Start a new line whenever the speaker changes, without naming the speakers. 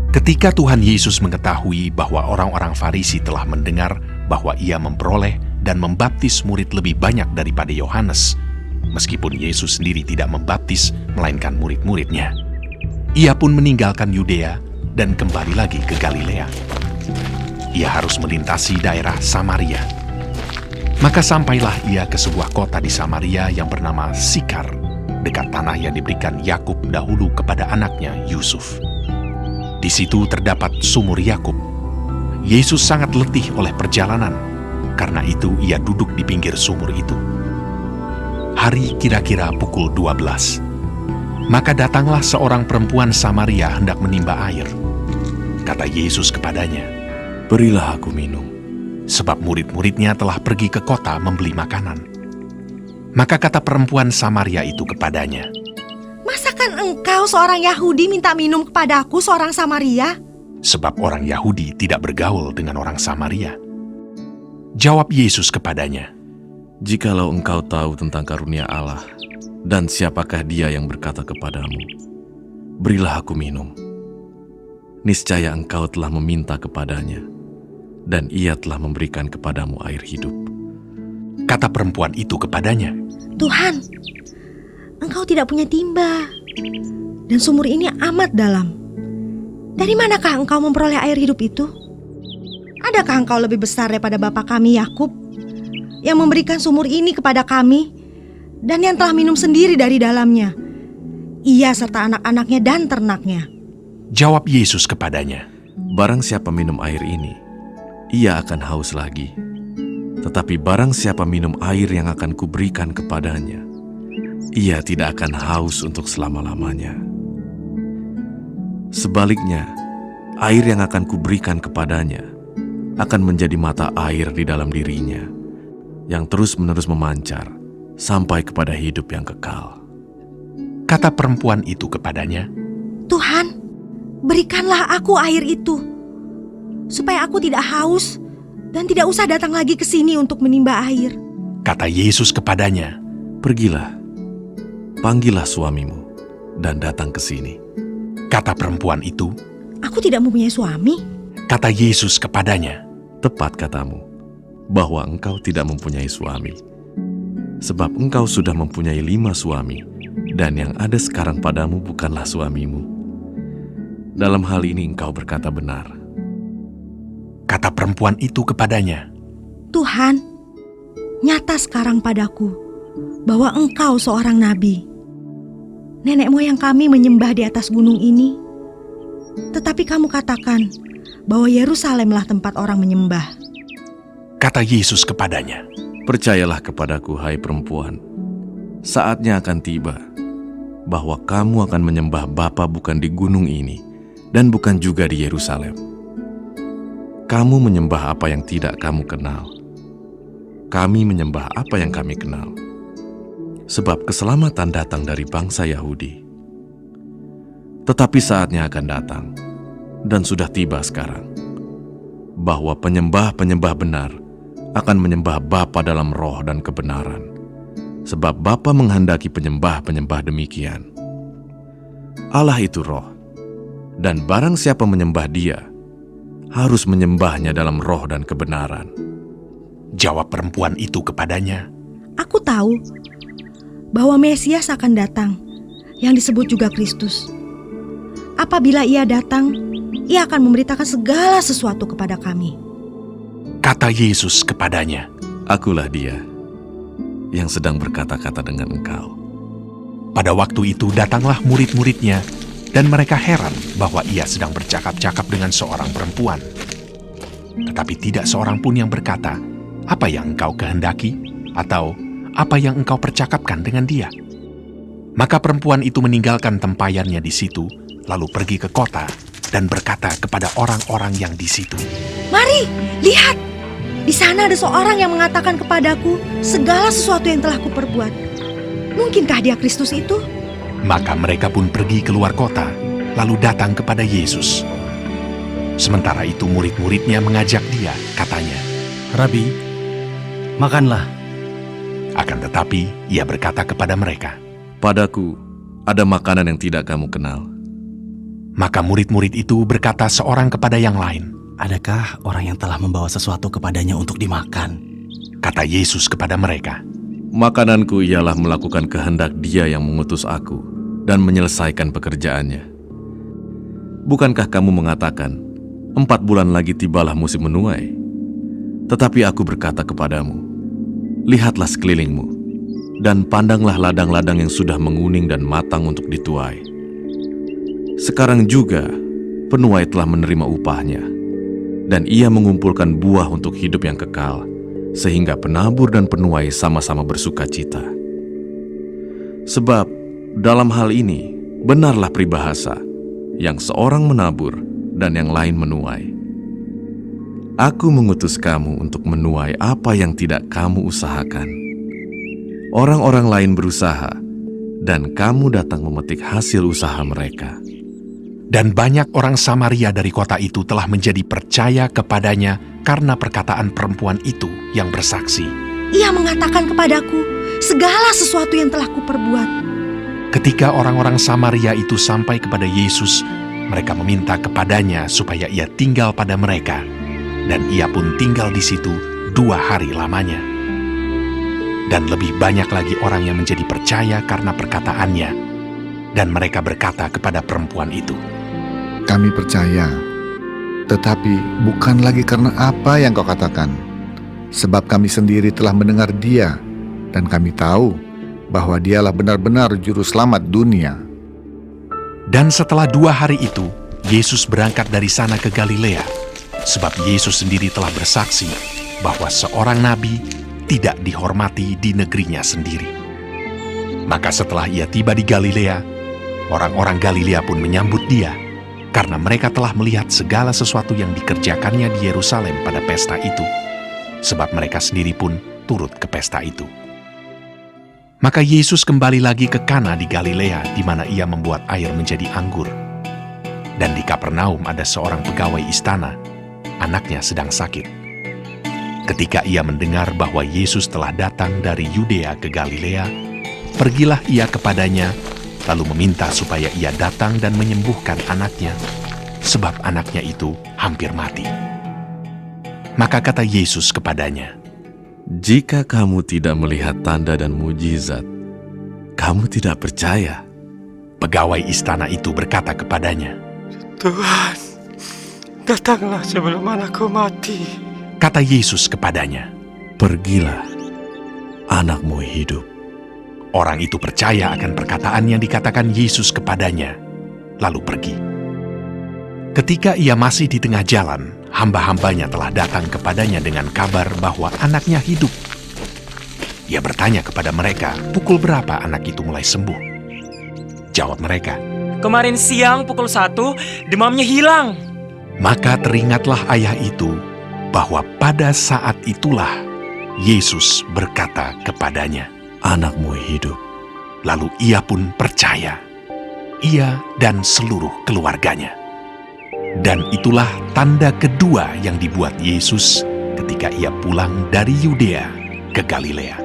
Ketika Tuhan Yesus mengetahui bahwa orang-orang Farisi telah mendengar bahwa ia memperoleh dan membaptis murid lebih banyak daripada Yohanes, meskipun Yesus sendiri tidak membaptis melainkan murid-muridnya, ia pun meninggalkan Yudea dan kembali lagi ke Galilea. Ia harus melintasi daerah Samaria. Maka sampailah ia ke sebuah kota di Samaria yang bernama Sikar, dekat tanah yang diberikan Yakub dahulu kepada anaknya Yusuf. Di situ terdapat sumur Yakub. Yesus sangat letih oleh perjalanan, karena itu ia duduk di pinggir sumur itu. Hari kira-kira pukul 12. Maka datanglah seorang perempuan Samaria hendak menimba air. Kata Yesus kepadanya, "Berilah aku minum," sebab murid-muridnya telah pergi ke kota membeli makanan. Maka kata perempuan Samaria itu kepadanya,
"Masakan engkau seorang Yahudi minta minum kepadaku seorang Samaria?"
Sebab orang Yahudi tidak bergaul dengan orang Samaria. Jawab Yesus kepadanya,
"Jikalau engkau tahu tentang karunia Allah, dan siapakah dia yang berkata kepadamu, 'Berilah aku minum,' niscaya engkau telah meminta kepadanya, dan ia telah memberikan kepadamu air hidup."
Kata perempuan itu kepadanya,
"Tuhan, engkau tidak punya timba, dan sumur ini amat dalam. Dari manakah engkau memperoleh air hidup itu? Adakah engkau lebih besar daripada bapa kami Yakub, yang memberikan sumur ini kepada kami, dan yang telah minum sendiri dari dalamnya, ia serta anak-anaknya dan ternaknya?"
Jawab Yesus kepadanya,
"Barang siapa minum air ini, ia akan haus lagi. Tetapi barang siapa minum air yang akan kuberikan kepadanya, ia tidak akan haus untuk selama-lamanya. Sebaliknya, air yang akan kuberikan kepadanya akan menjadi mata air di dalam dirinya, yang terus-menerus memancar sampai kepada hidup yang kekal."
Kata perempuan itu kepadanya,
"Tuhan, berikanlah aku air itu, supaya aku tidak haus dan tidak usah datang lagi ke sini untuk menimba air."
Kata Yesus kepadanya,
"Pergilah, panggillah suamimu, dan datang ke sini."
Kata perempuan itu,
"Aku tidak mempunyai suami."
kata Yesus kepadanya,
Tepat katamu, bahwa engkau tidak mempunyai suami. Sebab engkau sudah mempunyai 5 suami, dan yang ada sekarang padamu bukanlah suamimu. Dalam hal ini engkau berkata benar."
Kata perempuan itu kepadanya,
"Tuhan, nyata sekarang padaku bahwa engkau seorang nabi. Nenek moyang kami menyembah di atas gunung ini, tetapi kamu katakan bahwa Yerusalemlah tempat orang menyembah."
Kata Yesus kepadanya,
"Percayalah kepadaku, hai perempuan, saatnya akan tiba bahwa kamu akan menyembah Bapa bukan di gunung ini dan bukan juga di Yerusalem. Kamu menyembah apa yang tidak kamu kenal. Kami menyembah apa yang kami kenal. Sebab keselamatan datang dari bangsa Yahudi. Tetapi saatnya akan datang, dan sudah tiba sekarang, bahwa penyembah-penyembah benar akan menyembah Bapa dalam roh dan kebenaran. Sebab Bapa menghendaki penyembah-penyembah demikian. Allah itu roh, dan barang siapa menyembah Dia, harus menyembahnya dalam roh dan kebenaran."
Jawab perempuan itu kepadanya,
"Aku tahu bahwa Mesias akan datang, yang disebut juga Kristus. Apabila ia datang, ia akan memberitakan segala sesuatu kepada kami."
Kata Yesus kepadanya,
Akulah Dia yang sedang berkata-kata dengan engkau.
Pada waktu itu datanglah murid-muridnya, dan mereka heran bahwa ia sedang bercakap-cakap dengan seorang perempuan. Tetapi tidak seorang pun yang berkata, "Apa yang engkau kehendaki?" atau "Apa yang engkau percakapkan dengan dia?" Maka perempuan itu meninggalkan tempayannya di situ, lalu pergi ke kota dan berkata kepada orang-orang yang di situ,
"Mari, lihat, di sana ada seorang yang mengatakan kepadaku segala sesuatu yang telah kuperbuat. Mungkinkah dia Kristus itu?"
Maka mereka pun pergi keluar kota, lalu datang kepada Yesus. Sementara itu murid-muridnya mengajak dia, katanya,
"Rabi, makanlah."
Akan tetapi ia berkata kepada mereka,
Padaku ada makanan yang tidak kamu kenal.
Maka murid-murid itu berkata seorang kepada yang lain,
Adakah orang yang telah membawa sesuatu kepadanya untuk dimakan?
kata Yesus kepada mereka.
Makananku ialah melakukan kehendak Dia yang mengutus aku dan menyelesaikan pekerjaannya. Bukankah kamu mengatakan, 4 bulan lagi tibalah musim menuai? Tetapi aku berkata kepadamu, lihatlah sekelilingmu, dan pandanglah ladang-ladang yang sudah menguning dan matang untuk dituai. Sekarang juga penuai telah menerima upahnya, dan ia mengumpulkan buah untuk hidup yang kekal, sehingga penabur dan penuai sama-sama bersuka cita. Sebab dalam hal ini benarlah peribahasa, yang seorang menabur dan yang lain menuai. Aku mengutus kamu untuk menuai apa yang tidak kamu usahakan. Orang-orang lain berusaha, dan kamu datang memetik hasil usaha mereka.
Dan banyak orang Samaria dari kota itu telah menjadi percaya kepadanya karena perkataan perempuan itu yang bersaksi.
Ia mengatakan kepadaku segala sesuatu yang telah kuperbuat.
Ketika orang-orang Samaria itu sampai kepada Yesus, mereka meminta kepadanya supaya ia tinggal pada mereka, dan ia pun tinggal di situ 2 hari lamanya. Dan lebih banyak lagi orang yang menjadi percaya karena perkataannya, dan mereka berkata kepada perempuan itu,
Kami percaya, tetapi bukan lagi karena apa yang kau katakan, sebab kami sendiri telah mendengar Dia, dan kami tahu bahwa Dialah benar-benar juru selamat dunia.
Dan setelah 2 hari itu, Yesus berangkat dari sana ke Galilea, sebab Yesus sendiri telah bersaksi bahwa seorang nabi tidak dihormati di negerinya sendiri. Maka setelah ia tiba di Galilea, orang-orang Galilea pun menyambut dia, karena mereka telah melihat segala sesuatu yang dikerjakannya di Yerusalem pada pesta itu, sebab mereka sendiri pun turut ke pesta itu. Maka Yesus kembali lagi ke Kana di Galilea, di mana ia membuat air menjadi anggur. Dan di Kapernaum ada seorang pegawai istana, anaknya sedang sakit. Ketika ia mendengar bahwa Yesus telah datang dari Yudea ke Galilea, pergilah ia kepadanya, lalu meminta supaya ia datang dan menyembuhkan anaknya, sebab anaknya itu hampir mati. Maka kata Yesus kepadanya,
Jika kamu tidak melihat tanda dan mujizat, kamu tidak percaya.
Pegawai istana itu berkata kepadanya,
Tuhan, datanglah sebelum anakku mati.
kata Yesus kepadanya.
Pergilah, anakmu hidup.
Orang itu percaya akan perkataan yang dikatakan Yesus kepadanya, lalu pergi. Ketika ia masih di tengah jalan, hamba-hambanya telah datang kepadanya dengan kabar bahwa anaknya hidup. Ia bertanya kepada mereka, pukul berapa anak itu mulai sembuh? Jawab mereka,
Kemarin siang pukul 1, demamnya hilang.
maka teringatlah ayah itu bahwa pada saat itulah Yesus berkata kepadanya,
Anakmu hidup.
lalu ia pun percaya, ia dan seluruh keluarganya. Dan itulah tanda kedua yang dibuat Yesus ketika ia pulang dari Yudea ke Galilea.